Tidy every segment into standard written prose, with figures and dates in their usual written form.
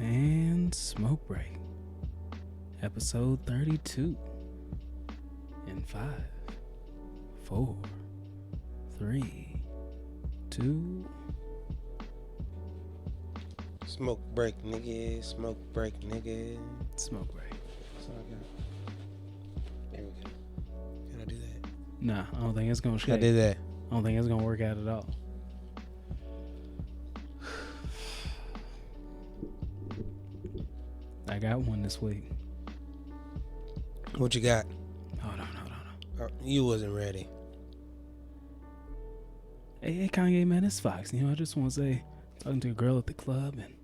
And smoke break. Episode 32. In 5, 4, 3, 2. Smoke break, nigga. Smoke break, nigga. Smoke break. That's all I got. There we go. Can I do that? Nah, I don't think it's gonna shake. I did that. I don't think it's gonna work out at all. I got one this week. What you got? Hold on. You wasn't ready. Hey, Kanye, man, it's Fox. You know, I just want to say, talking to a girl at the club, and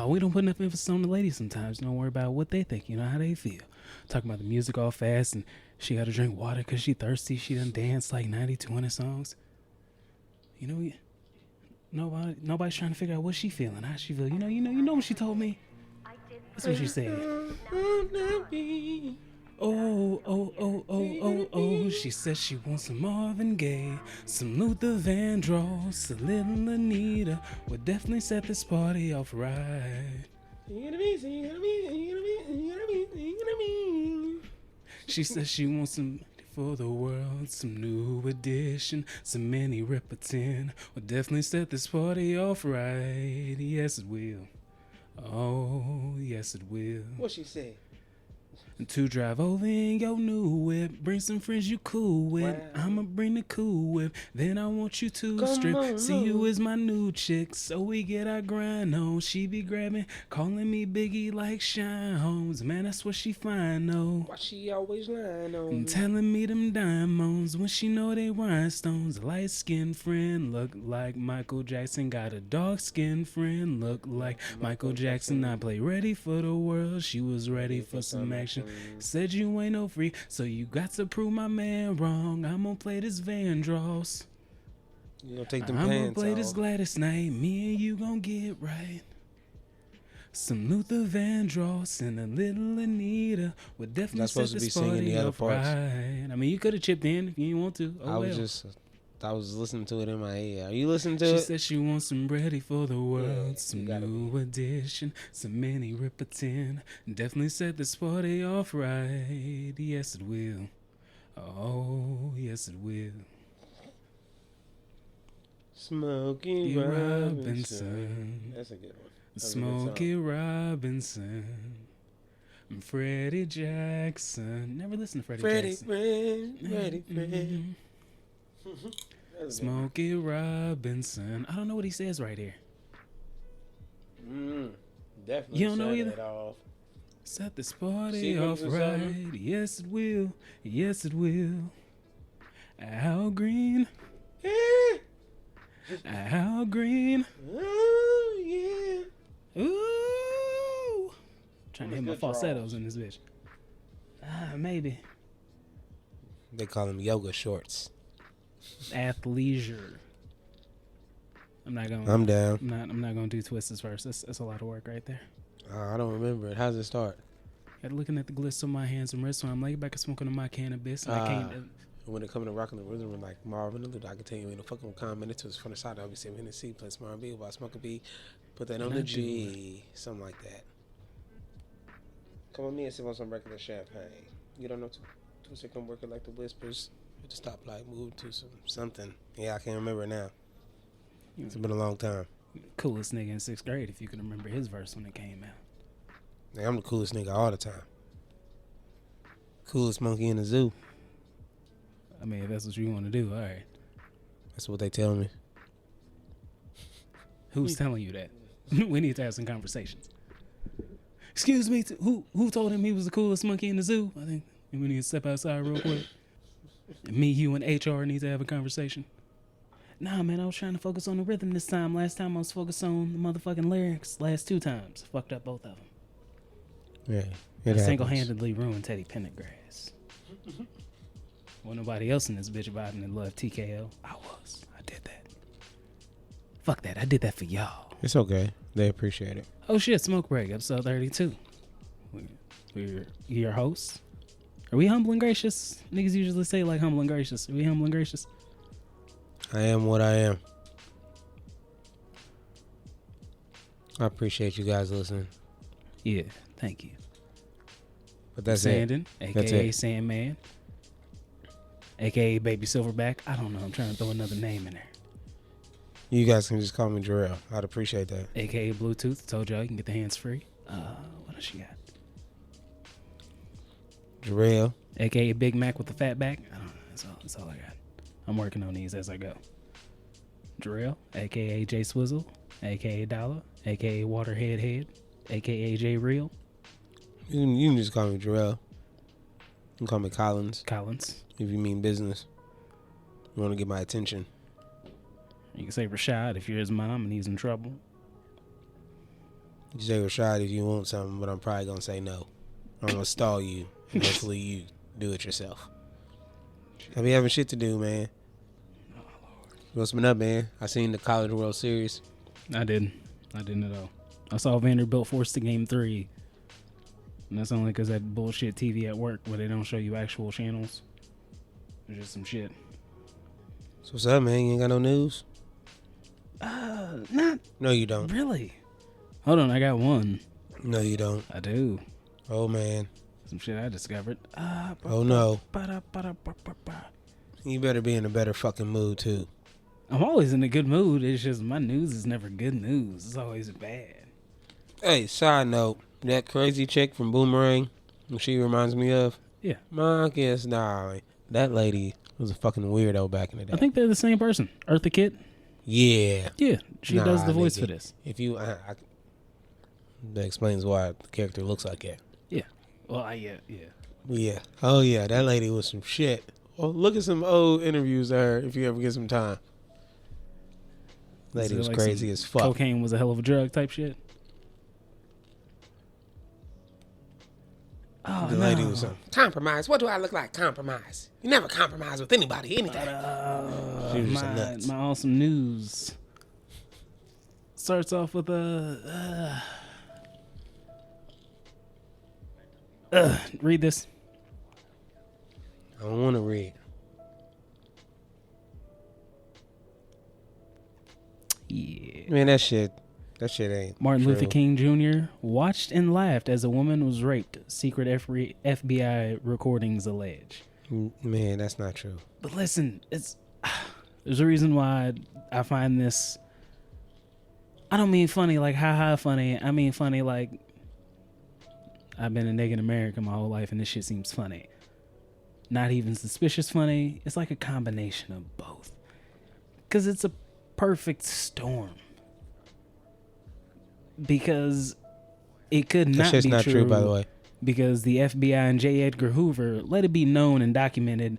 we don't put enough emphasis on the ladies sometimes. Don't worry about what they think, you know, how they feel. Talking about the music all fast, and she got to drink water because she thirsty. She done danced like 90, 200 songs. You know, nobody's trying to figure out what she feeling, how she feel. You know what she told me? That's what she said. Oh. She said she wants some Marvin Gaye, some Luther Vandross, a little Anita. Would definitely set this party off right. She says she wants some for the world, some new edition, some Minnie Riperton. Would definitely set this party off right. Yes, it will. Oh, yes, it will. What she say? To drive over in your new whip, bring some friends you cool with. Wow. I'ma bring the cool whip, then I want you to strip. See you as my new chick, so we get our grind on. She be grabbing, calling me Biggie like Shine Holmes. Man, that's what she find though. Why she always lying on And me? telling me them diamonds when she know they rhinestones. Light skinned friend look like Michael Jackson. Got a dark skinned friend look like Michael Jackson. I play ready for the world. She was ready for some action. Said you ain't no freak, so you got to prove my man wrong. I'm gonna play this Vandross. You gonna take them I'm pants gonna play off. this Gladys Knight. Me and you gonna get right. Some Luther Vandross and a little Anita would definitely set supposed to be this singing party the other off parts. right. I mean, you could have chipped in if you didn't want to. Oh, I was listening to it in my ear. Are you listening to She it? said she wants some ready for the world, Yeah, some you gotta new edition, some Minnie Riperton. Definitely set this party off right. Yes, it will. Oh, yes, it will. Smokey Robinson. Robinson. That's a good one. That's a good song. Smokey Robinson. Freddie Jackson. Never listened to Freddie Jackson. Freddie friend. Smokey Robinson. I don't know what he says right here. Definitely. You don't know set either? it off. Set this party Sequence off or right. something? Yes, it will. Yes, it will. Al Green. Al Green. Oh yeah. Ooh. Trying to hit my Good falsettos draws. in this bitch. Maybe. They call them yoga shorts. Athleisure. I'm I'm down. I'm not gonna do twists first. That's a lot of work right there. I don't remember it. How does it start? Got looking at the gliss on my hands and wrists when I'm laying back and smoking on my cannabis. And I can't. When it comes to rocking the rhythm like Marvin and Luther, I can tell you in a fucking comment to us from the side. I'll be saying Hennessy plus Marvin while I smoke a B. Put that on And the I do G. Something like that. Come on me and sip on some regular champagne. You don't know to come working like the whispers. At the stoplight, move to something. Yeah, I can't remember it now. It's been a long time. Coolest nigga in 6th grade, if you can remember his verse when it came out. Like, I'm the coolest nigga all the time. Coolest monkey in the zoo. I mean, if that's what you want to do, all right. That's what they tell me. Who's telling you that? We need to have some conversations. Excuse me, who told him he was the coolest monkey in the zoo? I think we need to step outside real quick. And me, you, and HR need to have a conversation. Nah, man, I was trying to focus on the rhythm this time. Last time I was focused on the motherfucking lyrics. Last 2 times. Fucked up both of them. Yeah, I single-handedly ruined Teddy Pendergrass. Wasn't nobody else in this bitch vibing and loved TKO. I did that. Fuck that. I did that for y'all. It's okay. They appreciate it. Oh shit, Smoke Break, episode 32. We're your hosts. Are we humble and gracious? Niggas usually say like humble and gracious. Are we humble and gracious? I am what I am. I appreciate you guys listening. Yeah, thank you. But that's Sandon, it. a.k.a. Sandman, a.k.a. Baby Silverback. I don't know. I'm trying to throw another name in there. You guys can just call me Jerral. I'd appreciate that. A.k.a. Bluetooth. Told y'all you can get the hands free. What else you got? Jerral. A.k.a. Big Mac with the fat back. I don't know. That's all I got. I'm working on these as I go. Jerral, a.k.a. J Swizzle, a.k.a. Dollar, a.k.a. Waterhead Head, a.k.a. J Real. You can just call me Jerral. You can call me Collins. If you mean business. You want to get my attention. You can say Rashad if you're his mom and he's in trouble. You say Rashad if you want something, but I'm probably going to say no. I'm going to stall you, and hopefully you do it yourself. I be having shit to do, man. Oh, Lord. What's been up, man? I seen the College World Series. I didn't at all. I saw Vanderbilt forced to game 3. And that's only because that bullshit TV at work where they don't show you actual channels. It's just some shit. So what's up, man? You ain't got no news? Not No, you don't. really. Hold on, I got one. No, you don't. I do. Oh, man. Some shit I discovered. Oh, no. You better be in a better fucking mood, too. I'm always in a good mood. It's just my news is never good news. It's always bad. Hey, side note. That crazy chick from Boomerang, she reminds me of? Yeah. I guess, nah. That lady was a fucking weirdo back in the day. I think they're the same person. Eartha Kitt? Yeah. Yeah, she does the voice nigga. for this. If you... that explains why the character looks like that. Yeah. Well, yeah. Yeah. Oh, yeah. That lady was some shit. Well, look at some old interviews of her if you ever get some time. Lady was like crazy as fuck. Cocaine was a hell of a drug type shit. Oh, the lady was compromise. What do I look like? Compromise. You never compromise with anybody, anything. She was just nuts. My awesome news starts off with read this. I don't want to read. Yeah. Man, that shit ain't Martin true. Luther King Jr. watched and laughed as a woman was raped. Secret FBI recordings allege. Man, that's not true. But listen, there's a reason why I find this. I don't mean funny like ha funny. I mean funny like I've been a nigga in America my whole life and this shit seems funny. Not even suspicious funny. It's like a combination of both. Because it's a perfect storm. Because it could not be not true, by the way. Because the FBI and J. Edgar Hoover let it be known and documented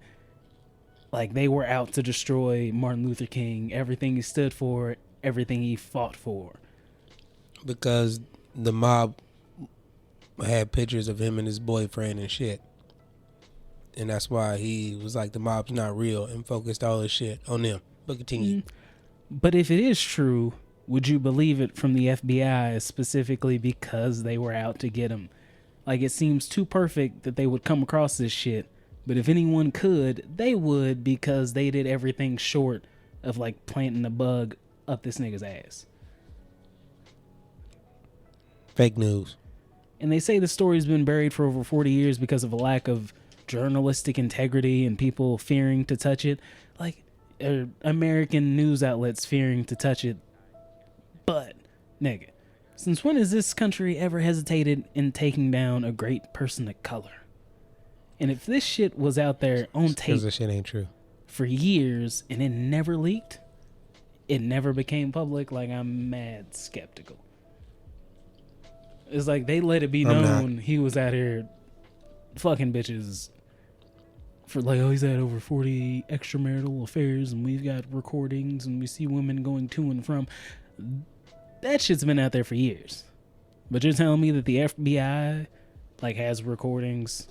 like they were out to destroy Martin Luther King, everything he stood for, everything he fought for. Because the mob had pictures of him and his boyfriend and shit. And that's why he was like, the mob's not real, and focused all his shit on them. But continue. But if it is true, would you believe it from the FBI specifically because they were out to get him? Like, it seems too perfect that they would come across this shit. But if anyone could, they would, because they did everything short of, like, planting a bug up this nigga's ass. Fake news. And they say the story's been buried for over 40 years because of a lack of journalistic integrity and people fearing to touch it. Like, American news outlets fearing to touch it. But, nigga, since when has this country ever hesitated in taking down a great person of color? And if this shit was out there on tape, because this shit ain't true, for years and it never leaked, it never became public, like, I'm mad skeptical. It's like they let it be known he was out here fucking bitches for like, oh, he's had over 40 extramarital affairs and we've got recordings and we see women going to and from. That shit's been out there for years. But you're telling me that the FBI like has recordings?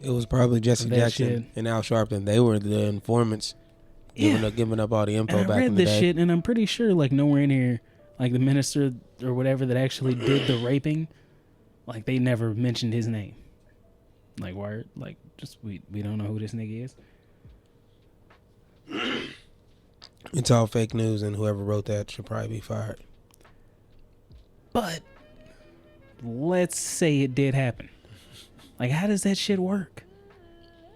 It was probably Jesse Jackson shit. And Al Sharpton. They were the informants giving up all the info and back in the day. I read this shit and I'm pretty sure like nowhere in here, like the minister or whatever that actually did the raping, like they never mentioned his name. Like, word, like just we don't know who this nigga is. It's all fake news, and whoever wrote that should probably be fired. But let's say it did happen. Like, how does that shit work?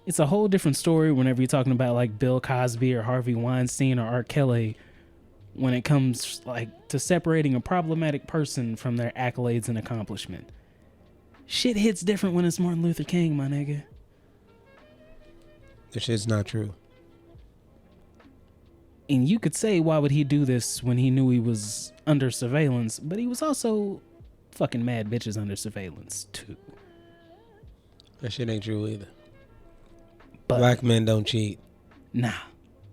It's a whole different story whenever you're talking about like Bill Cosby or Harvey Weinstein or R. Kelly, when it comes like to separating a problematic person from their accolades and accomplishment. Shit hits different when it's Martin Luther King, my nigga. This shit's not true. And you could say, why would he do this when he knew he was under surveillance? But he was also fucking mad bitches under surveillance too. That shit ain't true either. But black men don't cheat. Nah.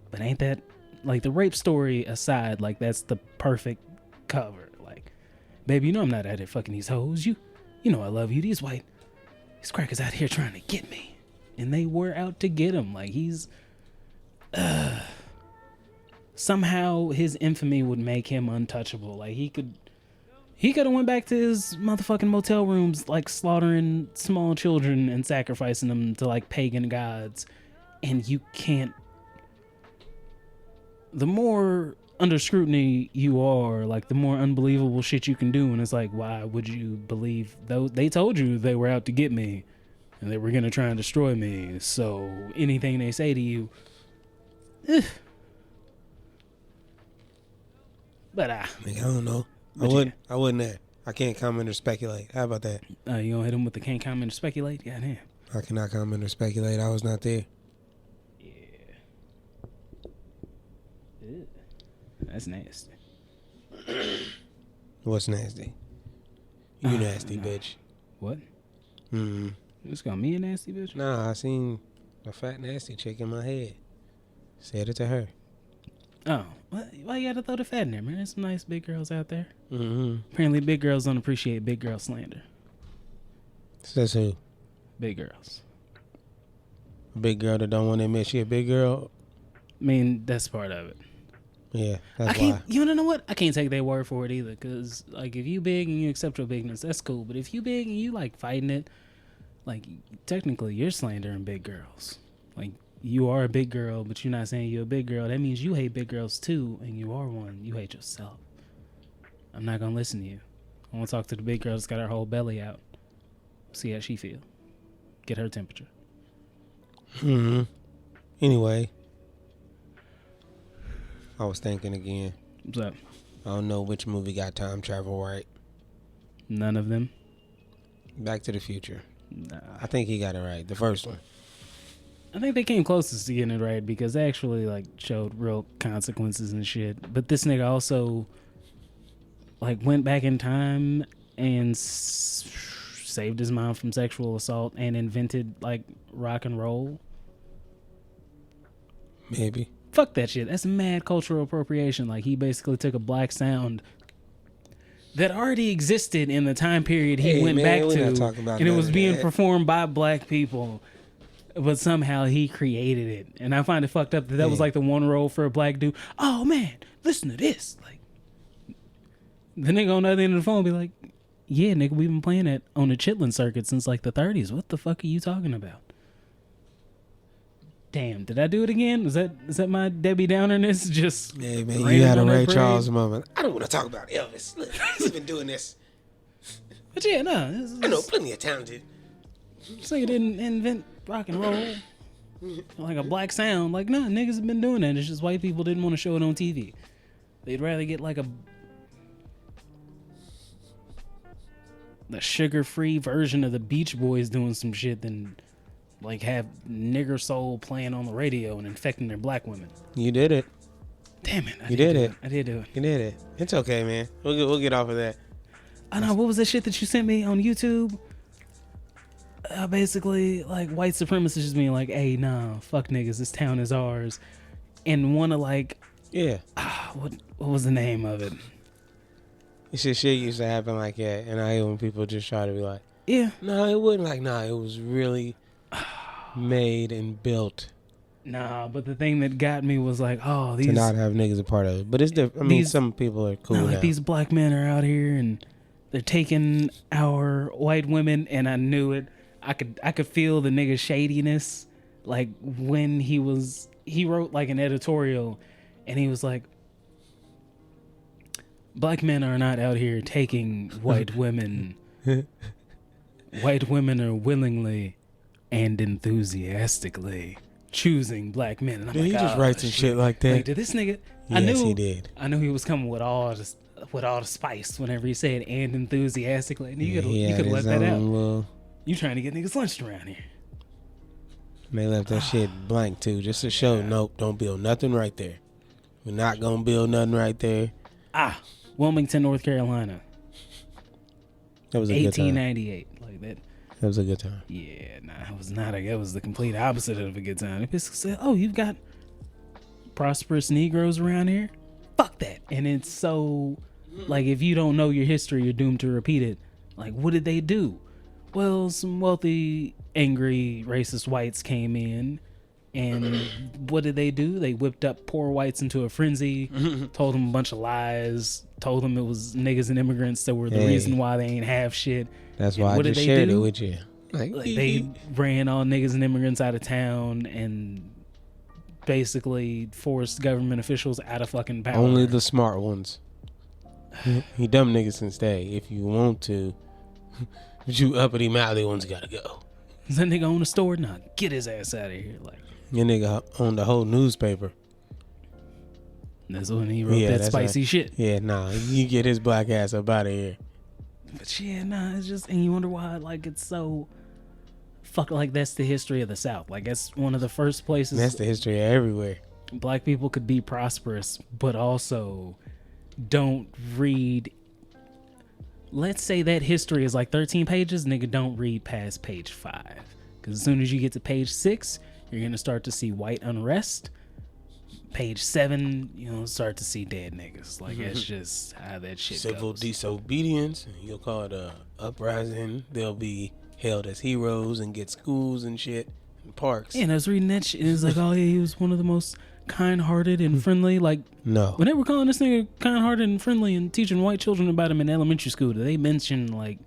But ain't that, like, the rape story aside, like, that's the perfect cover. Like, baby, you know I'm not out here fucking these hoes. You know I love you. These crackers out here trying to get me. And they were out to get him. Like, he's... somehow his infamy would make him untouchable. Like, he could have went back to his motherfucking motel rooms, like slaughtering small children and sacrificing them to like pagan gods. And you can't. The more under scrutiny you are, like the more unbelievable shit you can do. And it's like, why would you believe those? They told you they were out to get me and they were going to try and destroy me. So anything they say to you, but I don't know. I wouldn't there. I can't comment or speculate. How about that? You gonna hit him with the can't comment or speculate? Goddamn. I cannot comment or speculate. I was not there. Yeah. Ew. That's nasty. What's nasty? You nasty bitch. What? Mm-hmm. You just call me a nasty bitch? Nah, I seen a fat nasty chick in my head. Said it to her. Oh, why you gotta throw the fat in there, man? There's some nice big girls out there. Mm-hmm. Apparently, big girls don't appreciate big girl slander. Says who? Big girls. A big girl that don't want to admit she a big girl? I mean, that's part of it. Yeah, that's why. You wanna know what? I can't take their word for it either, because, like, if you big and you accept your bigness, that's cool. But if you big and you, like, fighting it, like, technically, you're slandering big girls. Like, you are a big girl, but you're not saying you're a big girl. That means you hate big girls too, and you are one. You hate yourself. I'm not gonna listen to you. I want to talk to the big girl that's got her whole belly out. See how she feel. Get her temperature. Hmm. Anyway, I was thinking again. What's up? I don't know which movie got time travel right. None of them. Back to the Future. Nah. I think he got it right. The first one. I think they came closest to getting it right because they actually like showed real consequences and shit. But this nigga also like went back in time and saved his mom from sexual assault and invented like rock and roll. Maybe. Fuck that shit. That's mad cultural appropriation. Like he basically took a black sound that already existed in the time period he went back to, and it was being performed by black people. But somehow he created it. And I find it fucked up that was like the one role for a black dude. Oh, man, listen to this. Like, the nigga on the other end of the phone be like, yeah, nigga, we've been playing it on the Chitlin circuit since like the 30s. What the fuck are you talking about? Damn, did I do it again? Is that my Debbie Downerness? Just yeah, man, you had a Ray Charles moment. I don't want to talk about Elvis. Look, he's been doing this. But yeah, no. I know plenty of talented. This nigga didn't invent rock and roll. Like a black sound. Like, nah, niggas have been doing that. It's just white people didn't want to show it on TV. They'd rather get like the sugar-free version of the Beach Boys doing some shit than like have nigger soul playing on the radio and infecting their black women. You did it. Damn it. You did it. I did do it. You did it. It's okay, man. We'll get off of that. I know. What was that shit that you sent me on YouTube? Basically, like, white supremacists just being like, hey, nah, fuck niggas, this town is ours. And want to, like... Yeah. What was the name of it? Shit used to happen like that. And I hate when people just try to be like... Yeah. No, it wasn't like, nah, it was really made and built. Nah, but the thing that got me was like, oh, these... To not have niggas a part of it. But it's different. I mean, some people are cool like, these black men are out here and they're taking our white women, and I knew it. I could feel the nigga shadiness, like when he wrote like an editorial, and he was like, Black men are not out here taking white women. White women are willingly and enthusiastically choosing black men. And I'm Did like, he just write some shit like that? Like, did this nigga? Yes, he did. I knew he was coming with all the spice whenever he said and enthusiastically. And you could let that out. You trying to get niggas lunched around here? And they left that shit blank too, just to show. Nope, don't build nothing right there. We're not gonna build nothing right there. Wilmington, North Carolina. That was a good time. 1898, like that. That was a good time. Yeah, it was not. It was the complete opposite of a good time. They basically said, "Oh, you've got prosperous Negroes around here. Fuck that." And it's so, like, if you don't know your history, you're doomed to repeat it. Like, what did they do? Well, some wealthy, angry, racist whites came in, and what did they do? They whipped up poor whites into a frenzy, told them a bunch of lies, told them it was niggas and immigrants that were the reason why they ain't have shit. That's why I just shared it with you. Like they ran all niggas and immigrants out of town and basically forced government officials out of fucking power. Only the smart ones. You dumb niggas can stay if you want to. But you uppity mouthy ones gotta go. Is that nigga own a store? Nah, get his ass out of here. Like, your nigga owned the whole newspaper. That's when he wrote that spicy shit. Yeah, nah, you get his black ass up out of here. But yeah, nah, it's just, and you wonder why, like, it's so like that's the history of the South. Like, that's one of the first places. That's the history of everywhere. Black people could be prosperous, but also don't read. Let's say that history is like 13 pages, nigga, don't read past page 5. Because as soon as you get to page 6, you're going to start to see white unrest. Page 7, you'll start to see dead niggas. Like, that's just how that shit Civil goes. disobedience, you'll call it a uprising. They'll be held as heroes and get schools and shit and parks. Yeah, and I was reading that shit, and it's like, oh yeah, he was one of the most kind-hearted and friendly. Like, no, when they were calling this nigga kind-hearted and friendly and teaching white children about him in elementary school, did they mention like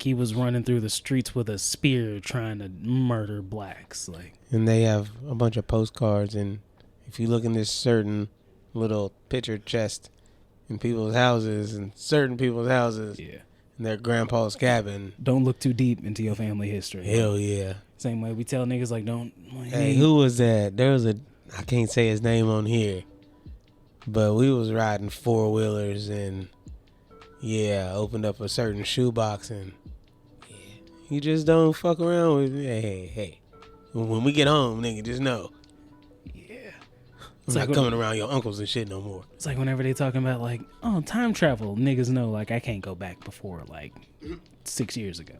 he was running through the streets with a spear trying to murder blacks? Like, and they have a bunch of postcards, and if you look in this certain little picture chest in people's houses and certain people's houses, in their grandpa's cabin, don't look too deep into your family history. Hell yeah. Same way we tell niggas, like, don't. Like, hey, who was that? There was I can't say his name on here, but we was riding 4-wheelers and opened up a certain shoebox and you just don't fuck around with me. Hey. When we get home, nigga, just know. I'm not coming around your uncles and shit no more. It's like whenever they talking about like, oh, time travel, niggas know like I can't go back before like 6 years ago.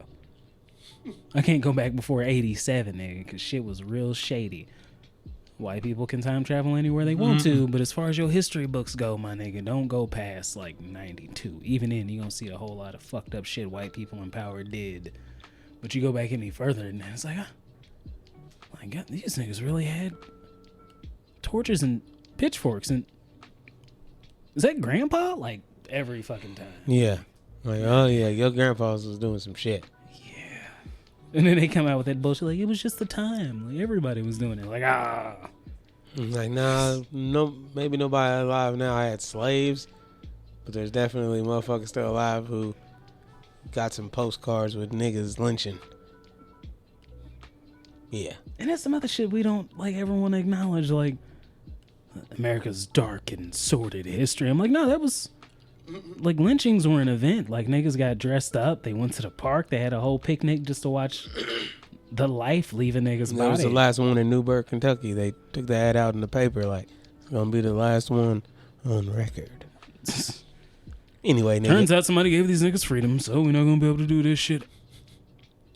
I can't go back before 87, nigga, because shit was real shady. White people can time travel anywhere they want to, but as far as your history books go, my nigga, don't go past like 92. Even then, you're going to see a whole lot of fucked up shit white people in power did. But you go back any further, and it's like, my God, these niggas really had torches and pitchforks. And is that grandpa? Like, every fucking time. Yeah. Like, oh, yeah, your grandpa was doing some shit. And then they come out with that bullshit like it was just the time. Like everybody was doing it. Like like no, maybe nobody alive now had slaves, but there's definitely motherfuckers still alive who got some postcards with niggas lynching. Yeah. And that's some other shit we don't like ever want to acknowledge. Like America's dark and sordid history. I'm like, no, that was. Like lynchings were an event. Like niggas got dressed up. They went to the park. They had a whole picnic just to watch the life leave a nigga's body. That was the last one in Newburgh, Kentucky. They took the ad out in the paper like it's gonna be the last one on record. Anyway, nigga. Turns out somebody gave these niggas freedom, so we're not gonna be able to do this shit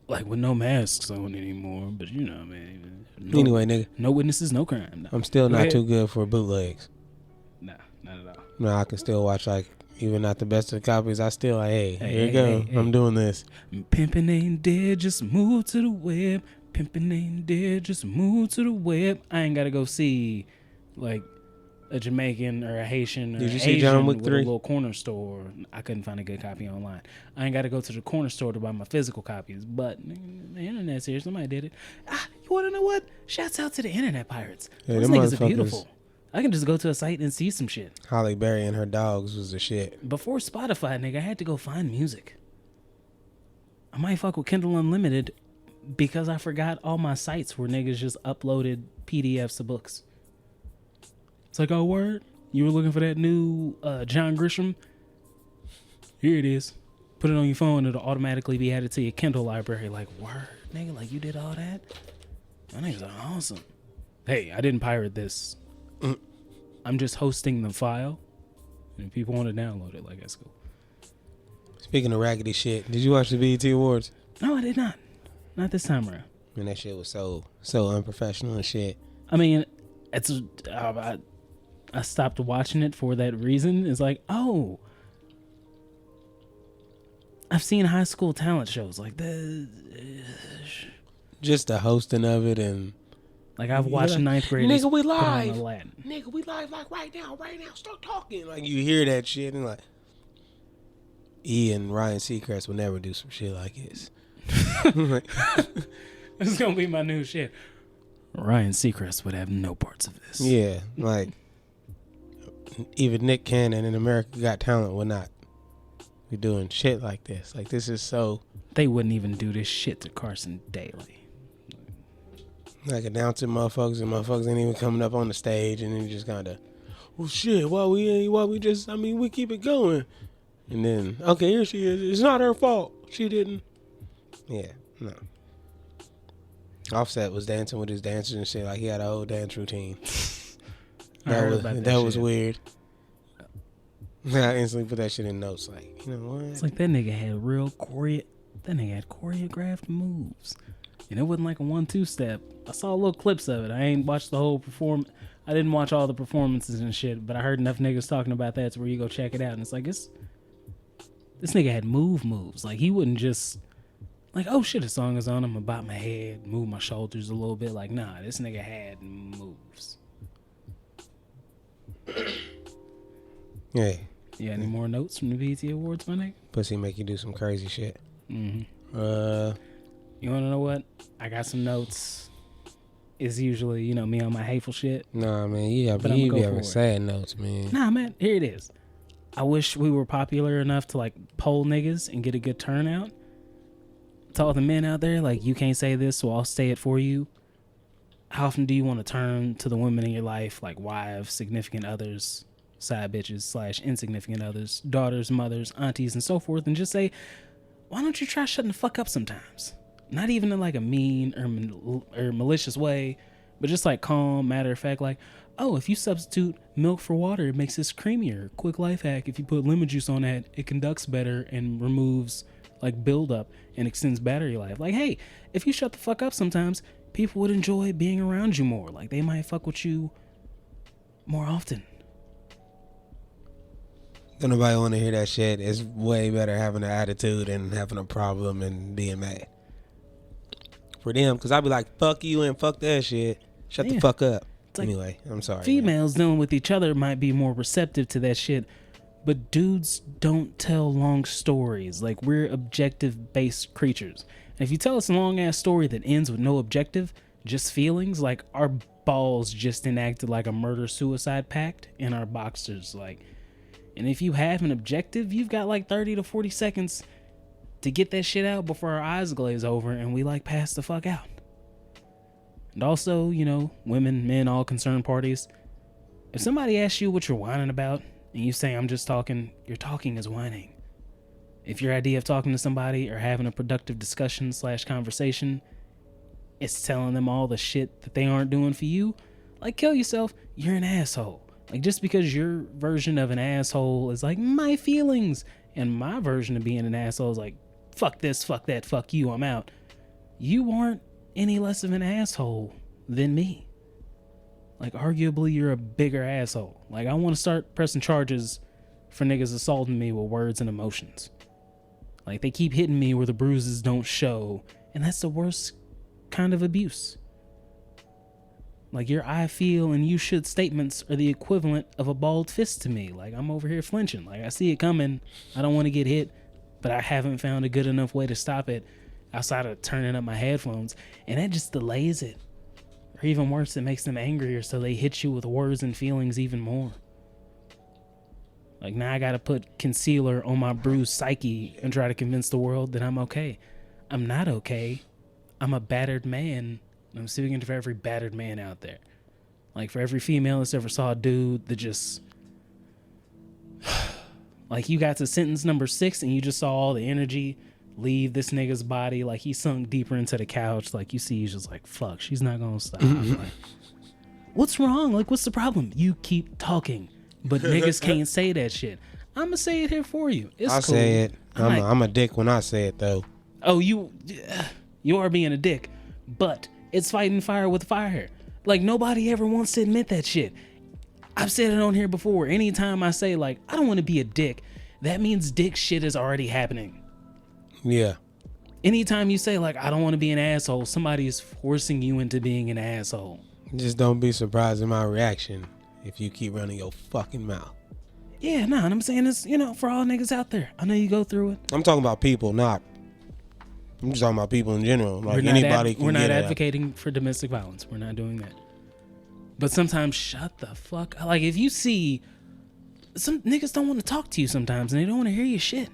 like with no masks on anymore. But you know, man. Anyway, nigga. No witnesses, no crime. No. I'm still not too good for bootlegs. Nah, not at all. No, I can still watch like. Even not the best of the copies, I still like, here you go. I'm doing this. Pimpin' ain't dead, just move to the web. Pimpin' ain't dead, just move to the web. I ain't got to go see, like, a Jamaican or a Haitian or Did you Asian see John Wick with 3? a little corner store. I couldn't find a good copy online. I ain't got to go to the corner store to buy my physical copies, but the internet's here. Somebody did it. You want to know what? Shouts out to the internet pirates. Those niggas are beautiful. I can just go to a site and see some shit. Holly Berry and her dogs was the shit. Before Spotify, nigga, I had to go find music. I might fuck with Kindle Unlimited because I forgot all my sites where niggas just uploaded PDFs of books. It's like, oh, word? You were looking for that new John Grisham? Here it is. Put it on your phone, it'll automatically be added to your Kindle library. Like, word, nigga, like you did all that? That niggas are awesome. Hey, I didn't pirate this. I'm just hosting the file. And if people want to download it, like, that's cool. Speaking of raggedy shit, did you watch the BET Awards? No, I did not. Not this time around. Man, that shit was so unprofessional and shit. I mean, it's I stopped watching it for that reason. It's like, oh, I've seen high school talent shows like the just the hosting of it, and like I've watched ninth grade. Nigga, we live. Nigga, we live like right now. Start talking. Like you hear that shit and like E and Ryan Seacrest would never do some shit like this. This is gonna be my new shit. Ryan Seacrest would have no parts of this. Yeah, like even Nick Cannon in America Got Talent would not be doing shit like this. Like this is so. They wouldn't even do this shit to Carson Daly. Like announcing motherfuckers and motherfuckers ain't even coming up on the stage, and then you just kind of, well, shit. Why we just? I mean, we keep it going, and then okay, here she is. It's not her fault. She didn't. Yeah, no. Offset was dancing with his dancers and shit. Like he had a whole dance routine. That was weird. I instantly put that shit in notes. Like, you know what? It's like that nigga had choreographed moves. And it wasn't like a 1-2 step. I saw little clips of it. I ain't watched the whole I didn't watch all the performances and shit, but I heard enough niggas talking about that to where you go check it out. And it's like, this nigga had moves. Like he wouldn't just like, oh shit, a song is on, I'm about my head, move my shoulders a little bit. Like, nah, this nigga had moves. Yeah. Yeah, any more notes from the BET Awards, my nigga? Pussy make you do some crazy shit. Mm-hmm. You want to know what? I got some notes. It's usually, me on my hateful shit. Nah, man, you be having sad notes, man. Nah, man, here it is. I wish we were popular enough to, like, poll niggas and get a good turnout. To all the men out there, like, you can't say this, so I'll say it for you. How often do you want to turn to the women in your life, like wives, significant others, side bitches / insignificant others, daughters, mothers, aunties, and so forth, and just say, why don't you try shutting the fuck up sometimes? Not even in like a mean or malicious way, but just like calm, matter of fact, like, oh, if you substitute milk for water, it makes this creamier. Quick life hack, if you put lemon juice on that, it conducts better and removes like buildup and extends battery life. Like, hey, if you shut the fuck up sometimes, people would enjoy being around you more. Like, they might fuck with you more often. Don't nobody want to hear that shit. It's way better having an attitude and having a problem and being mad. For them, because I'd be like, fuck you and fuck that shit. Shut the fuck up. Anyway, I'm sorry. Females dealing with each other might be more receptive to that shit, but dudes don't tell long stories. Like, we're objective-based creatures. And if you tell us a long-ass story that ends with no objective, just feelings, like, our balls just enacted like a murder-suicide pact in our boxers, like. And if you have an objective, you've got like 30 to 40 seconds to get that shit out before our eyes glaze over and we like pass the fuck out. And also, women, men, all concerned parties. If somebody asks you what you're whining about and you say, I'm just talking, your talking is whining. If your idea of talking to somebody or having a productive discussion / conversation is telling them all the shit that they aren't doing for you, like, kill yourself, you're an asshole. Like, just because your version of an asshole is like my feelings and my version of being an asshole is like, fuck this, fuck that, fuck you, I'm out. You aren't any less of an asshole than me. Like, arguably, you're a bigger asshole. Like, I want to start pressing charges for niggas assaulting me with words and emotions. Like, they keep hitting me where the bruises don't show, and that's the worst kind of abuse. Like, your I feel and you should statements are the equivalent of a bald fist to me. Like, I'm over here flinching. Like, I see it coming. I don't want to get hit, but I haven't found a good enough way to stop it outside of turning up my headphones. And that just delays it. Or even worse, it makes them angrier, so they hit you with words and feelings even more. Like, now I gotta put concealer on my bruised psyche and try to convince the world that I'm okay. I'm not okay. I'm a battered man. I'm speaking for every battered man out there. Like, for every female that's ever saw a dude that just... like, you got to sentence number 6 and you just saw all the energy leave this nigga's body. Like, he sunk deeper into the couch. Like, you see, he's just like, fuck, she's not gonna stop. Like, what's wrong? Like, what's the problem? You keep talking. But niggas can't say that shit. I'm gonna say it here for you. It's I'll cool. say it. I'm a dick when I say it, though. Oh, you are being a dick. But it's fighting fire with fire. Like, nobody ever wants to admit that shit. I've said it on here before. Anytime I say, like, I don't want to be a dick, that means dick shit is already happening. Yeah. Anytime you say, like, I don't want to be an asshole, somebody is forcing you into being an asshole. Just don't be surprised in my reaction if you keep running your fucking mouth. Yeah, nah, and I'm saying this, for all niggas out there. I know you go through it. I'm talking about people, I'm just talking about people in general. Like, We're not advocating for domestic violence. We're not doing that. But sometimes, shut the fuck up. Like, if you see, some niggas don't want to talk to you sometimes, and they don't want to hear your shit.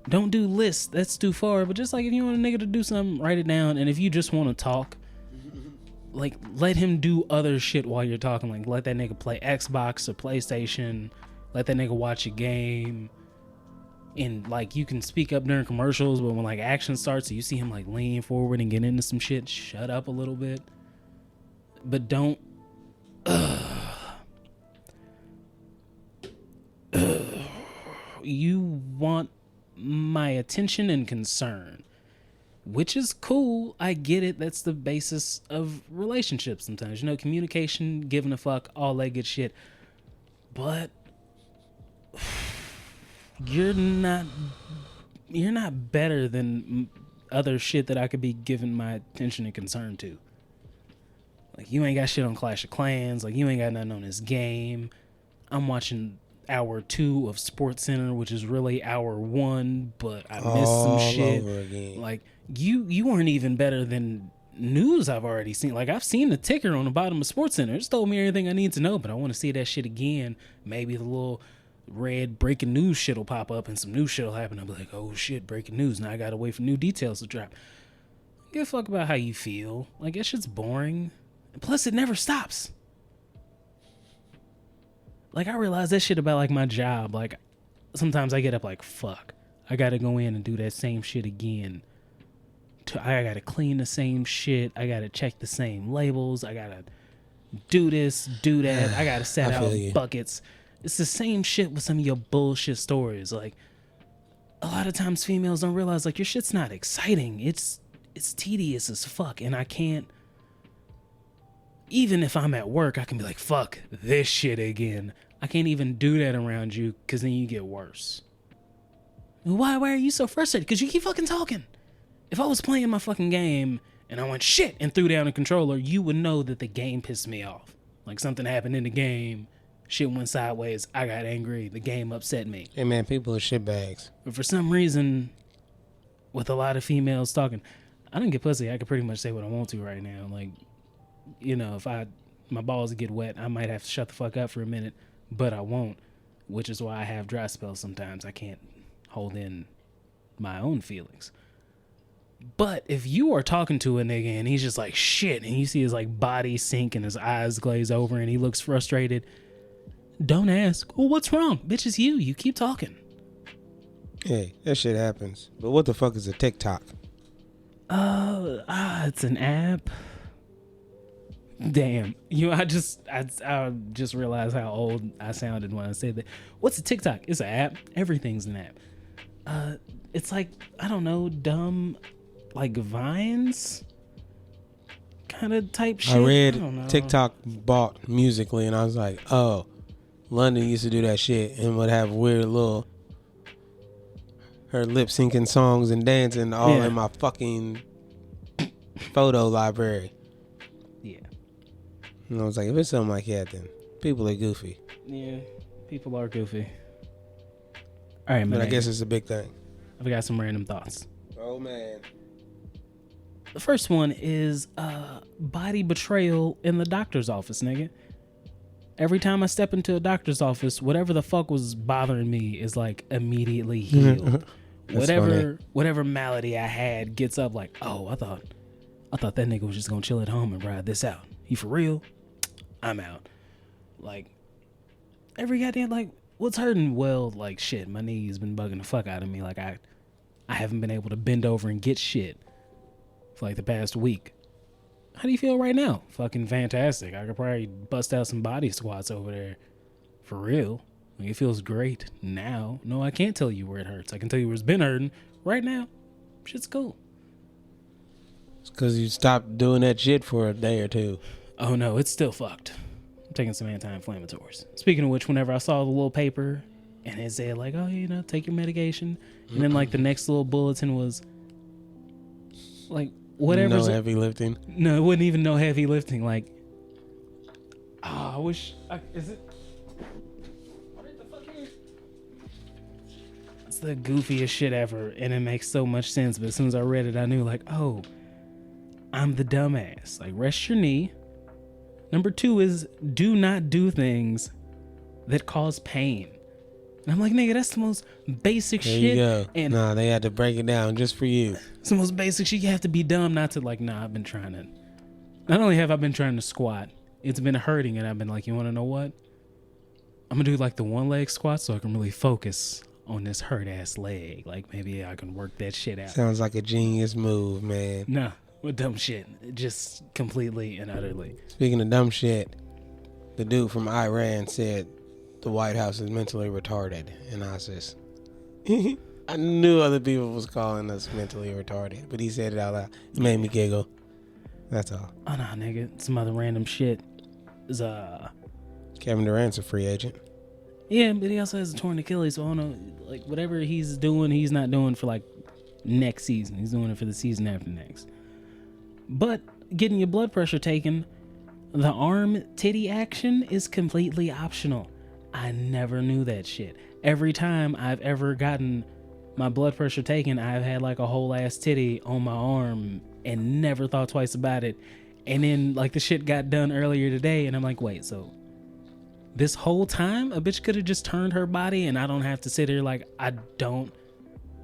Don't do lists. That's too far. But just like, if you want a nigga to do something, write it down. And if you just want to talk, like, let him do other shit while you're talking. Like, let that nigga play Xbox or PlayStation. Let that nigga watch a game. And, like, you can speak up during commercials, but when, like, action starts and you see him, like, lean forward and get into some shit, shut up a little bit. But don't... you want my attention and concern. Which is cool. I get it. That's the basis of relationships sometimes. Communication, giving a fuck, all that good shit. But... You're not better than other shit that I could be giving my attention and concern to. Like, you ain't got shit on Clash of Clans. Like, you ain't got nothing on this game. I'm watching hour 2 of Sports Center, which is really hour 1, but I missed some shit. Over again. Like, you weren't even better than news I've already seen. Like, I've seen the ticker on the bottom of Sports Center. It's told me everything I need to know, but I want to see that shit again. Maybe the little red breaking news shit will pop up and some new shit will happen. I'll be like, oh shit, breaking news. Now I gotta wait for new details to drop. Give a fuck about how you feel. Like, that shit's boring. And plus, it never stops. Like, I realize that shit about, like, my job. Like, sometimes I get up like, fuck, I gotta go in and do that same shit again. I gotta clean the same shit. I gotta check the same labels. I gotta do this, do that. I gotta set out buckets. It's the same shit with some of your bullshit stories. Like, a lot of times females don't realize, like, your shit's not exciting. It's tedious as fuck. And I can't, even if I'm at work, I can be like, fuck this shit again. I can't even do that around you, because then you get worse. Why are you so frustrated? Because you keep fucking talking. If I was playing my fucking game and I went shit and threw down a controller, you would know that the game pissed me off. Like, something happened in the game. Shit went sideways. I got angry. The game upset me. Hey, man, people are shitbags. But for some reason, with a lot of females talking, I don't get pussy. I can pretty much say what I want to right now. Like, if my balls get wet, I might have to shut the fuck up for a minute, but I won't, which is why I have dry spells sometimes. I can't hold in my own feelings. But if you are talking to a nigga and he's just like, shit, and you see his, like, body sink and his eyes glaze over and he looks frustrated, don't ask, well, what's wrong? Bitch, it's you. You keep talking. Hey, that shit happens. But what the fuck is a TikTok? It's an app. Damn. I just realized how old I sounded when I said that. What's a TikTok? It's an app. Everything's an app. It's like, I don't know, dumb, like, Vines kind of type shit. I read TikTok bought Musically, and I was like, oh, London used to do that shit and would have weird little her lip syncing songs and dancing all in my fucking photo library. Yeah. And I was like, if it's something like that, then people are goofy. Yeah, people are goofy. All right, man. But I guess it's a big thing. I've got some random thoughts. Oh, man. The first one is body betrayal in the doctor's office, nigga. Every time I step into a doctor's office, whatever the fuck was bothering me is like immediately healed. Whatever malady I had gets up like, oh, I thought that nigga was just gonna chill at home and ride this out. He for real? I'm out. Like, every goddamn, like, what's hurting? Well, like, shit, my knee's been bugging the fuck out of me. Like, I haven't been able to bend over and get shit for like the past week. How do you feel right now? Fucking fantastic. I could probably bust out some body squats over there. For real. Like, it feels great now. No, I can't tell you where it hurts. I can tell you where it's been hurting. Right now, shit's cool. It's because you stopped doing that shit for a day or two. Oh no, it's still fucked. I'm taking some anti-inflammatories. Speaking of which, whenever I saw the little paper and it said like, oh, you know, take your medication. And then like the next little bulletin was like, whatever. No heavy lifting. No, it wasn't even no heavy lifting. Like, oh, I wish. Is it? What the fuck here? It's the goofiest shit ever, and it makes so much sense. But as soon as I read it, I knew like, oh, I'm the dumbass. Like, rest your knee. Number 2 is do not do things that cause pain. And I'm like, nigga, that's the most basic shit. There you go. And nah, they had to break it down just for you. It's the most basic shit. You have to be dumb not to like, nah, I've been trying to. Not only have I been trying to squat, it's been hurting, and I've been like, you want to know what? I'm going to do like the one leg squat so I can really focus on this hurt ass leg. Like, maybe I can work that shit out. Sounds like a genius move, man. Nah, with dumb shit. Just completely and utterly. Speaking of dumb shit, the dude from Iran said the White House is mentally retarded. And I was just, I knew other people was calling us mentally retarded, but he said it out loud. It made me giggle. That's all. Oh, no, nigga. Some other random shit is, Kevin Durant's a free agent. Yeah, but he also has a torn Achilles, so I don't know, like, whatever he's doing, he's not doing for, like, next season. He's doing it for the season after next. But getting your blood pressure taken, the arm titty action is completely optional. I never knew that shit. Every time I've ever gotten my blood pressure taken, I've had, like, a whole ass titty on my arm and never thought twice about it. And then, like, the shit got done earlier today, and I'm like, wait, so this whole time a bitch could have just turned her body and I don't have to sit here like I don't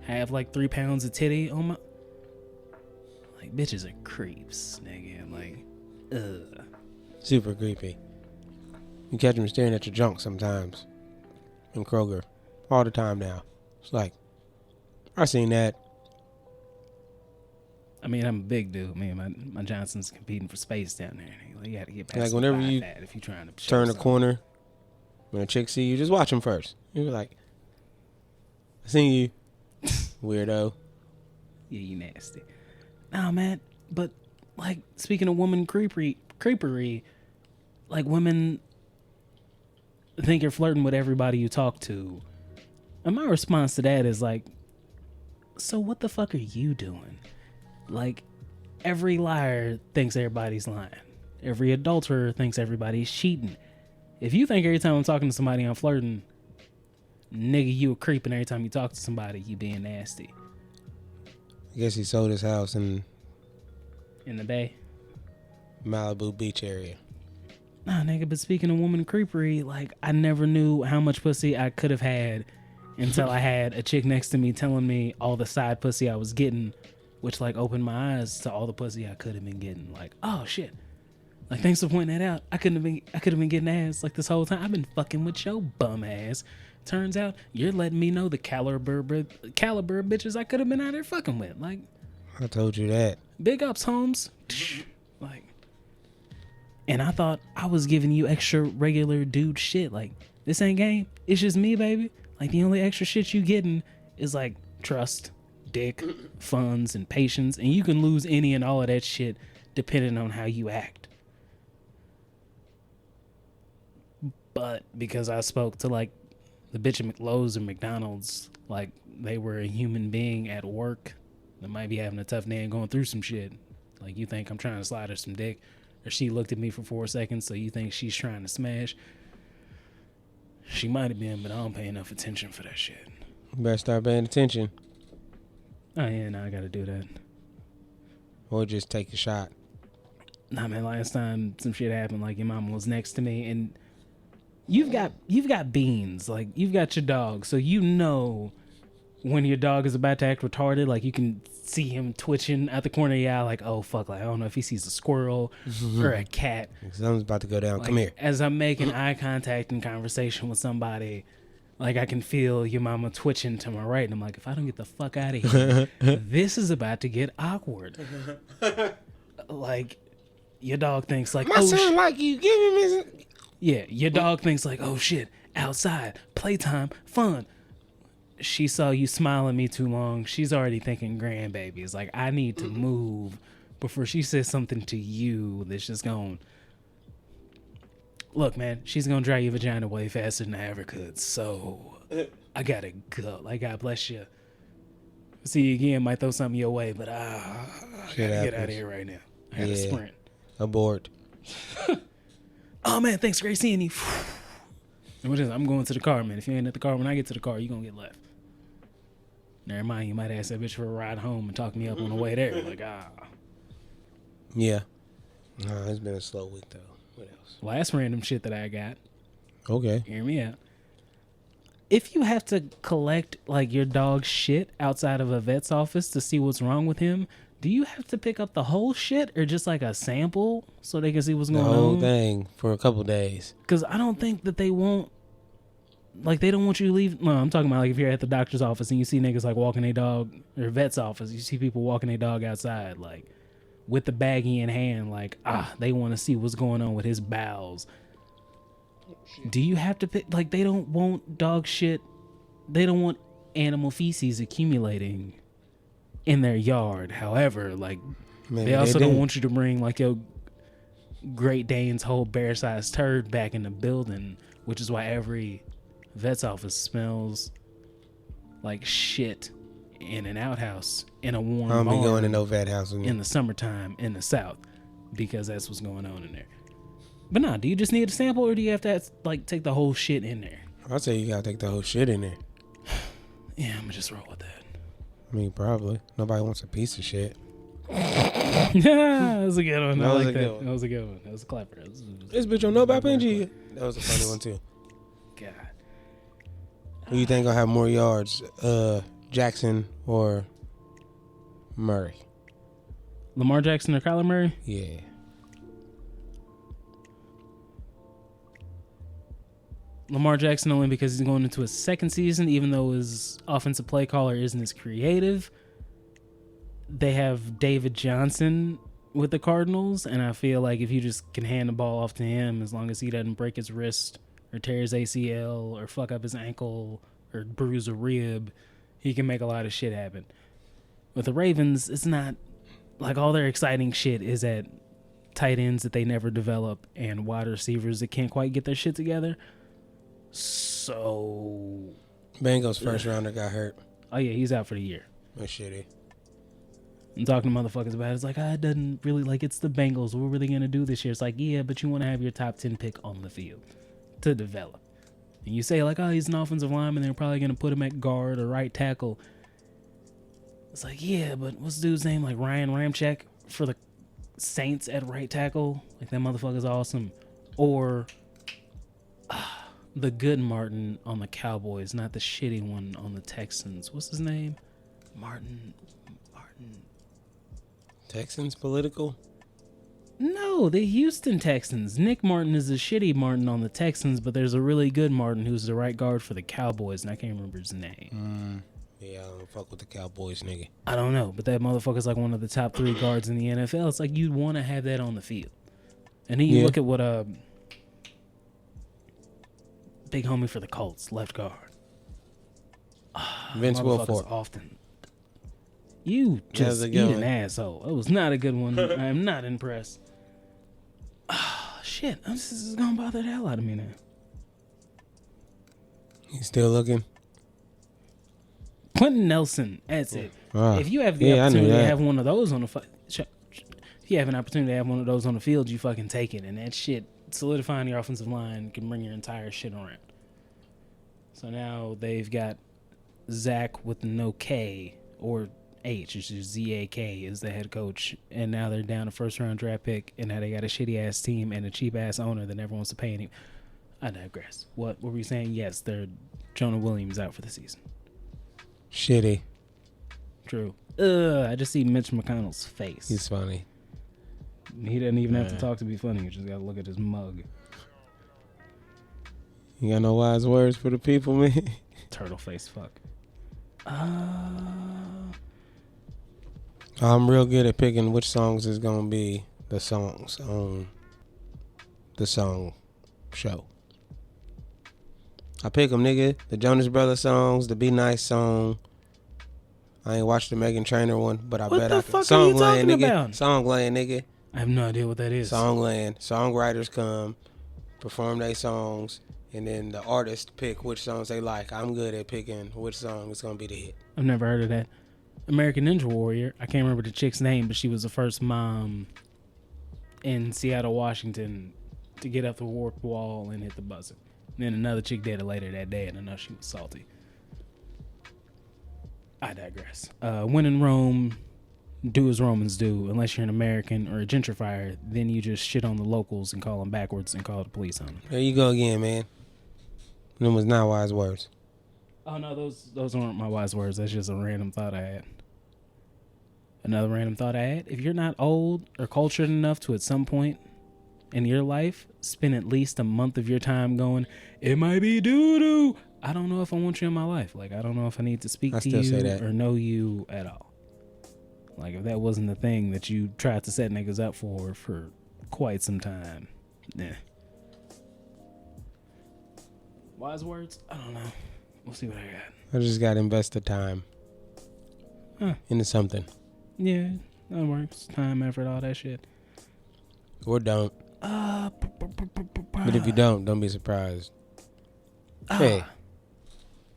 have like 3 pounds of titty on my, like, bitches are creeps, nigga. Like, ugh. Super creepy. You catch them staring at your junk sometimes in Kroger all the time now. It's like, I seen that. I mean, I'm a big dude. Man, my Johnson's competing for space down there. Like, you got to get past like whenever you that if you're trying to turn a corner, when a chick see you, just watch them first. You're like, I seen you, weirdo. Yeah, you nasty. Nah, man. But like, speaking of woman creepery, like, women think you're flirting with everybody you talk to. And my response to that is like, so what the fuck are you doing? Like, every liar thinks everybody's lying. Every adulterer thinks everybody's cheating. If you think every time I'm talking to somebody I'm flirting, nigga, you a creep, and every time you talk to somebody, you being nasty. I guess he sold his house in the Bay? Malibu Beach area. Nah, nigga, but speaking of woman creepery, like, I never knew how much pussy I could have had until I had a chick next to me telling me all the side pussy I was getting, which, like, opened my eyes to all the pussy I could have been getting. Like, oh shit. Like, thanks for pointing that out. I could have been getting ass like this whole time. I've been fucking with your bum ass. Turns out you're letting me know the caliber of bitches I could have been out there fucking with. Like, I told you that. Big ups, Holmes. Like, and I thought I was giving you extra regular dude shit. Like, this ain't game. It's just me, baby. Like, the only extra shit you getting is like trust, dick, funds, and patience, and you can lose any and all of that shit depending on how you act. But because I spoke to, like, the bitch at Lowe's or McDonald's, like they were a human being at work that might be having a tough day and going through some shit. Like, you think I'm trying to slide her some dick, or she looked at me for 4 seconds, so you think she's trying to smash. She might have been, but I don't pay enough attention for that shit. You better start paying attention. Oh yeah, now I gotta do that. or just take a shot? Nah, man. Last time some shit happened, like your mama was next to me, and you've got beans, like you've got your dog, so you know when your dog is about to act retarded, like you can see him twitching at the corner of your eye, like, oh fuck, like I don't know if he sees a squirrel or a cat. Something's about to go down. Like, Come here. as I'm making eye contact and conversation with somebody, like I can feel your mama twitching to my right, and I'm like, if I don't get the fuck out of here, this is about to get awkward. Like your dog thinks like, My son like you. Give him his. Yeah, your dog thinks like, oh shit, outside, playtime, fun. She saw you smile at me too long. She's already thinking grandbabies. Like, I need to move before she says something to you that's just going, look, man, she's going to dry your vagina way faster than I ever could. So, I got to go. Like, God bless you. See you again. Might throw something your way, but I got to get out of here right now. I got to sprint. Abort. Oh, man, thanks. Great seeing you. I'm going to the car, man. If you ain't at the car when I get to the car, you going to get left. Never mind, you might ask that bitch for a ride home and talk me up on the way there. Like, Yeah. No, it's been a slow week, though. What else? Last random shit that I got. Okay. Hear me out. If you have to collect, like, your dog's shit outside of a vet's office to see what's wrong with him, do you have to pick up the whole shit or just, like, a sample so they can see what's going on? The whole thing for a couple days. Because I don't think that they won't. Like, they don't want you to leave. No, I'm talking about, like, if you're at the doctor's office and you see niggas, like, walking their dog, or vet's office, you see people walking their dog outside, like, with the baggie in hand, like, they want to see what's going on with his bowels. Do you have to pick, like, they don't want dog shit, they don't want animal feces accumulating in their yard. However, like, maybe they also don't want you to bring, like, your Great Dane's whole bear-sized turd back in the building, which is why every vet's office smells like shit in an outhouse in a warm barn. I don't be going to no vet house in the summertime in the South, because that's what's going on in there. But nah, do you just need a sample, or do you have to, like, take the whole shit in there? I'll say you gotta take the whole shit in there. Yeah, I'm gonna just roll with that. I mean, probably. Nobody wants a piece of shit. Yeah, that was a good one. I like that. That was a good one. That was a clapper. This bitch don't know about Benji. That was a funny one, too. God. Who you think gonna have more yards, Jackson or Murray? Lamar Jackson or Kyler Murray? Yeah. Lamar Jackson only because he's going into his second season, even though his offensive play caller isn't as creative. They have David Johnson with the Cardinals, and I feel like if you just can hand the ball off to him, as long as he doesn't break his wrist or tear his ACL or fuck up his ankle or bruise a rib, he can make a lot of shit happen. With the Ravens, it's not like all their exciting shit is at tight ends that they never develop and wide receivers that can't quite get their shit together. So Bengals first rounder got hurt. Oh yeah, he's out for the year. That's shitty. I'm talking to motherfuckers about it. It's like, it doesn't really, like, it's the Bengals. What were they going to do this year? It's like, yeah, but you want to have your top 10 pick on the field to develop. And you say, like, he's an offensive lineman. They're probably going to put him at guard or right tackle. It's like, yeah, but what's the dude's name? Like, Ryan Ramczyk for the Saints at right tackle? Like, that motherfucker's awesome. Or the good Martin on the Cowboys, not the shitty one on the Texans. What's his name? Martin. Texans political? No, the Houston Texans. Nick Martin is a shitty Martin on the Texans, but there's a really good Martin who's the right guard for the Cowboys, and I can't remember his name. Yeah, I don't fuck with the Cowboys, nigga. I don't know, but that motherfucker's like one of the top 3 guards in the NFL. It's like you'd want to have that on the field. And then you look at what big homie for the Colts, left guard. Vince Wilfork. Often. You just eat an asshole. It was not a good one. I am not impressed. Shit. This is going to bother the hell out of me now. He's still looking? Quentin Nelson. That's it. If you have the opportunity to have one of those on the if you have an opportunity to have one of those on the field, you fucking take it. And that shit, solidifying your offensive line, can bring your entire shit around. So now they've got Zach with no K, or H, which is Z-A-K, is the head coach, and now they're down a first-round draft pick, and now they got a shitty-ass team and a cheap-ass owner that never wants to pay any. I digress. What were we saying? Yes, they're Jonah Williams out for the season. Shitty. True. I just see Mitch McConnell's face. He's funny. He doesn't even have to talk to be funny. You just got to look at his mug. You got no wise words for the people, man? Turtle face fuck. I'm real good at picking which songs is going to be the songs on the song show. I pick them, nigga. The Jonas Brothers songs, the Be Nice song. I ain't watched the Meghan Trainor one, but I bet I can. What the fuck are you talking about? Songland, nigga. I have no idea what that is. Songland. Songwriters come, perform their songs, and then the artists pick which songs they like. I'm good at picking which song is going to be the hit. I've never heard of that. American Ninja Warrior. I can't remember the chick's name, but she was the first mom in Seattle, Washington to get up the warped wall and hit the buzzer. And then another chick did it later that day, and I know she was salty. I digress. When in Rome, do as Romans do. Unless you're an American or a gentrifier, then you just shit on the locals and call them backwards and call the police on them. There you go again, man. Them was not wise words. Oh, no, those aren't my wise words. That's just a random thought I had. Another random thought I had. If you're not old or cultured enough to at some point in your life spend at least a month of your time going, it might be doo-doo, I don't know if I want you in my life. Like, I don't know if I need to speak to you or know you at all. Like, if that wasn't the thing that you tried to set niggas up for quite some time, nah. Wise words? I don't know. We'll see what I got. I just got to invest the time into something. Yeah, that works. Time, effort, all that shit. Or don't. But if you don't be surprised. Hey.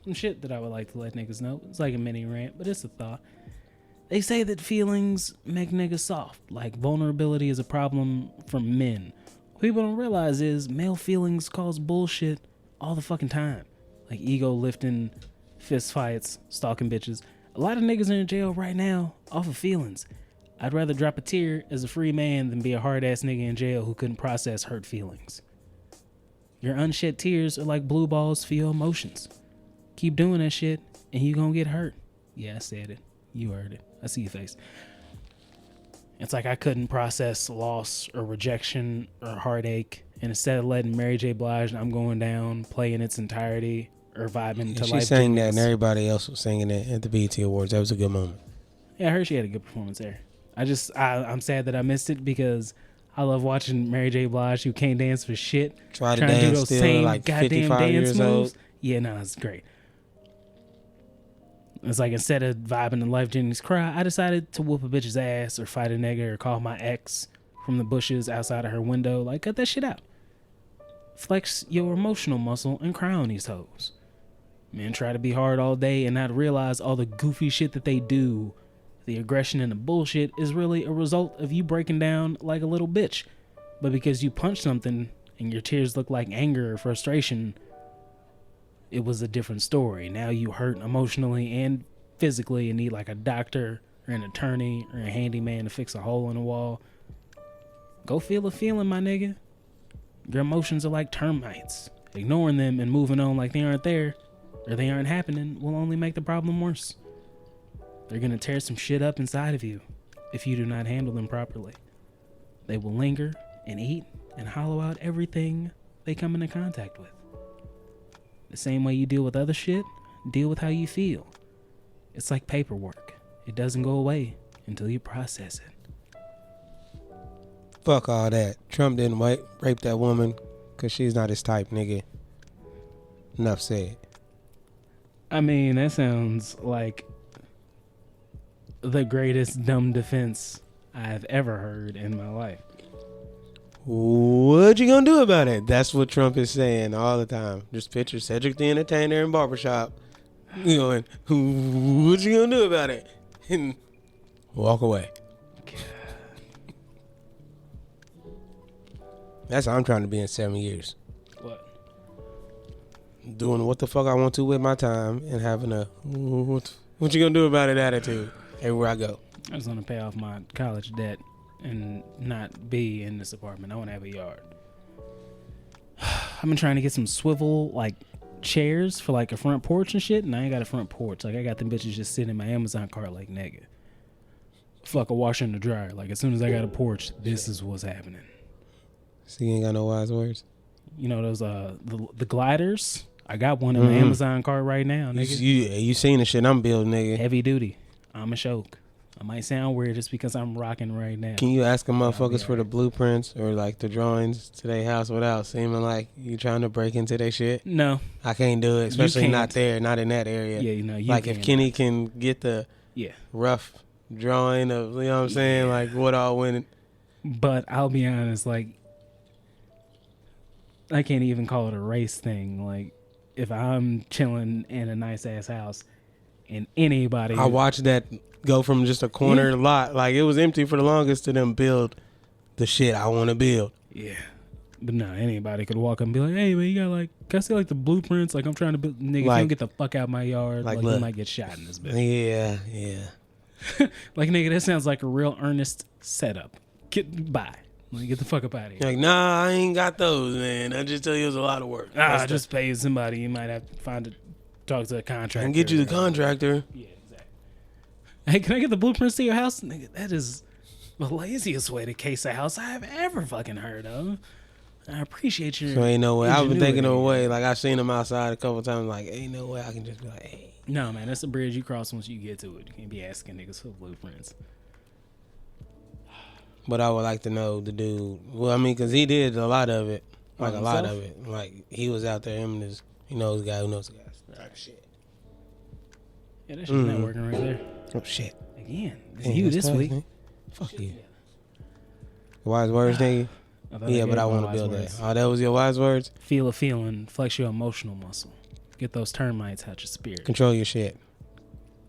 Some shit that I would like to let niggas know. It's like a mini rant, but it's a thought. They say that feelings make niggas soft. Like vulnerability is a problem for men. What people don't realize is male feelings cause bullshit all the fucking time. Like ego lifting, fist fights, stalking bitches. A lot of niggas are in jail right now off of feelings. I'd rather drop a tear as a free man than be a hard ass nigga in jail who couldn't process hurt feelings. Your unshed tears are like blue balls for your emotions. Keep doing that shit and you gonna get hurt. Yeah, I said it. You heard it. I see your face. It's like I couldn't process loss or rejection or heartache, and instead of letting Mary J. Blige and I'm Going Down play in its entirety or vibing to life. She sang that and everybody else was singing it at the BET Awards. That was a good moment. Yeah, I heard she had a good performance there. I'm sad that I missed it because I love watching Mary J. Blige who can't dance for shit. Trying to do those still, same like goddamn 55 dance years moves. Old. Yeah, no, it's great. It's like instead of vibing to Life Jennings Cry, I decided to whoop a bitch's ass or fight a nigga or call my ex from the bushes outside of her window. Like, cut that shit out. Flex your emotional muscle and cry on these hoes. Men try to be hard all day and not realize all the goofy shit that they do. The aggression and the bullshit is really a result of you breaking down like a little bitch. But because you punched something and your tears look like anger or frustration, it was a different story. Now you hurt emotionally and physically and need like a doctor or an attorney or a handyman to fix a hole in the wall. Go feel a feeling, my nigga. Your emotions are like termites. Ignoring them and moving on like they aren't there or they aren't happening will only make the problem worse. They're gonna tear some shit up inside of you if you do not handle them properly. They will linger and eat and hollow out everything they come into contact with. The same way you deal with other shit, deal with how you feel. It's like paperwork. It doesn't go away until you process it. Fuck all that. Trump didn't rape that woman because she's not his type, nigga. Enough said. I mean, that sounds like the greatest dumb defense I've ever heard in my life. What you gonna do about it? That's what Trump is saying all the time. Just picture Cedric the Entertainer in barbershop going, what you gonna do about it? And walk away. That's how I'm trying to be in 7 years. What? Doing what the fuck I want to with my time and having a what you gonna do about it attitude. everywhere I go. I just want to pay off my college debt and not be in this apartment. I want to have a yard. I've been trying to get some swivel like chairs for like a front porch and shit, and I ain't got a front porch. Like I got them bitches just sitting in my Amazon cart like nigga. Fuck a washer and a dryer. Like as soon as I got a porch, this is what's happening. So you ain't got no wise words? You know those the gliders? I got one in my Amazon cart right now, nigga. You seen the shit I'm building, nigga. Heavy duty. I'm a choke. I might sound weird just because I'm rocking right now. Can you ask them motherfuckers for the blueprints or like the drawings to their house without seeming like you trying to break into their shit? No. I can't do it, especially not there, not in that area. Yeah, you know. Like if Kenny can get the rough drawing of, you know what I'm saying, like what all went. But I'll be honest, like I can't even call it a race thing. Like if I'm chilling in a nice ass house and anybody, I watched that go from just a corner lot, like it was empty for the longest, to them build the shit I want to build. Yeah. But no, anybody could walk up and be like, hey man, you got like, can I see like the blueprints? Like I'm trying to build, nigga, like, if you don't get the fuck out my yard, like you might get shot in this bitch. Yeah. Like nigga, that sounds like a real earnest setup. Get the fuck up out of here. Like, nah, I ain't got those, man. I just tell you it was a lot of work. I just pay somebody. You might have to talk to a contractor. And get you the contractor. Yeah, exactly. Hey, can I get the blueprints to your house? Nigga, that is the laziest way to case a house I've ever fucking heard of. I appreciate your. So ain't no way. I've been thinking of a way. Like I've seen them outside a couple times. Like ain't no way I can just be like, hey. No man, that's a bridge you cross once you get to it. You can't be asking niggas for blueprints. But I would like to know the dude. Well, I mean, because he did a lot of it. Like a lot of it. Like he was out there. Him and his, he knows the guy who knows the guy. Type shit. Yeah, that shit's not working right there. Oh shit. Again, it's you this week. Man. Fuck you. Wise words, nigga. Yeah, but I want to build that. Oh, that was your wise words? Feel a feeling, flex your emotional muscle. Get those termites out your spirit. Control your shit.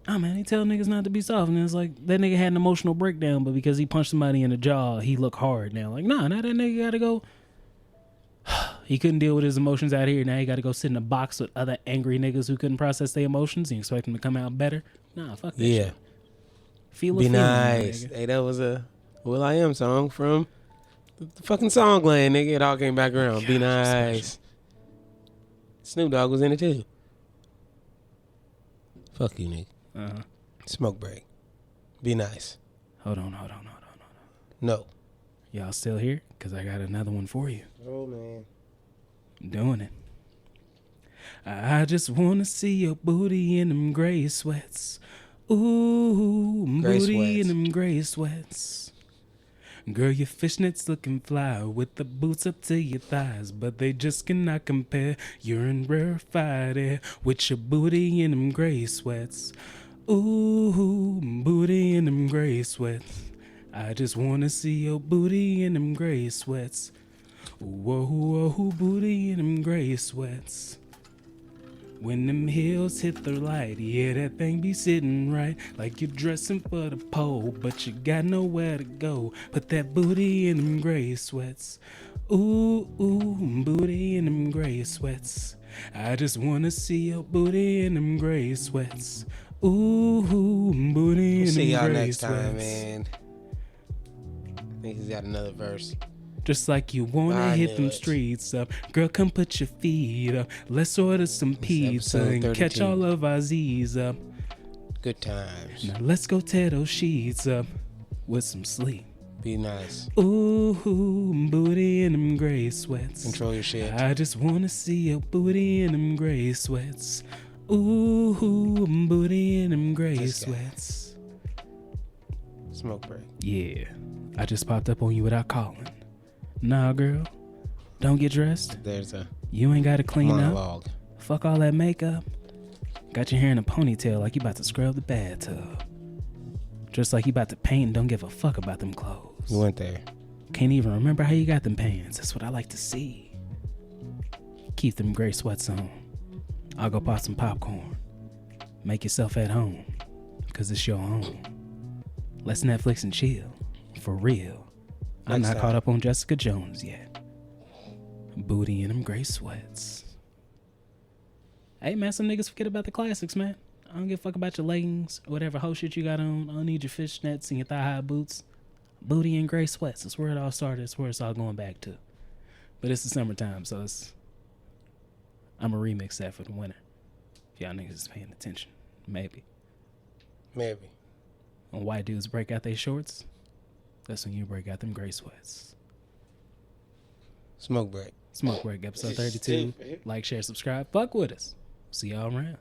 Oh man, he tell niggas not to be soft, and it's like that nigga had an emotional breakdown, but because he punched somebody in the jaw, he look hard now. Like, nah, now that nigga gotta go. He couldn't deal with his emotions out here. Now he gotta go sit in a box with other angry niggas who couldn't process their emotions. You expect him to come out better? Nah, fuck that shit. Feel a feeling, nice. Hey, that was a Will I Am song from the fucking Songland, nigga. It all came back around. Be nice. Snoop Dogg was in it too. Fuck you, nigga. Smoke break. Be nice. Hold on. No. Y'all still here? Because I got another one for you. Oh, man. I'm doing it. I just want to see your booty in them gray sweats. Ooh, booty in them gray sweats. Girl, your fishnets looking fly with the boots up to your thighs, but they just cannot compare. You're in rarefied air with your booty in them gray sweats. Ooh, booty in them gray sweats. I just wanna see your booty in them gray sweats. Whoa, booty in them gray sweats. When them heels hit the light, yeah, that thing be sitting right. Like you're dressing for the pole, but you got nowhere to go. Put that booty in them gray sweats. Ooh, booty in them gray sweats. I just wanna see your booty in them gray sweats. Ooh, booty in them gray sweats. See y'all next time, man. I think he's got another verse. Just like you wanna hit them streets up. Girl, come put your feet up. Let's order some pizza and catch all of our Z's up. Good times. Now let's go tear those sheets up with some sleep. Be nice. Ooh, booty in them gray sweats. Control your shit. I just wanna see your booty in them gray sweats. Ooh, booty in them gray sweats. Smoke break. Yeah, I just popped up on you without calling. Nah, girl, don't get dressed. You ain't gotta clean up. Fuck all that makeup. Got your hair in a ponytail like you about to scrub the bathtub. Just like you about to paint and don't give a fuck about them clothes. You went there. Can't even remember how you got them pants. That's what I like to see. Keep them gray sweats on. I'll go pop some popcorn. Make yourself at home, cause it's your home. Let's Netflix and chill, for real. I'm not caught up on Jessica Jones yet. Booty in them gray sweats. Hey man, some niggas forget about the classics, man. I don't give a fuck about your leggings or whatever whole shit you got on. I don't need your fishnets and your thigh-high boots. Booty and gray sweats. That's where it all started. That's where it's all going back to. But it's the summertime, so I'm going to remix that for the winter. If y'all niggas is paying attention. Maybe. When white dudes break out their shorts, that's when you break out them gray sweats. Smoke break. Episode 32. Like, share, subscribe. Fuck with us. See y'all around.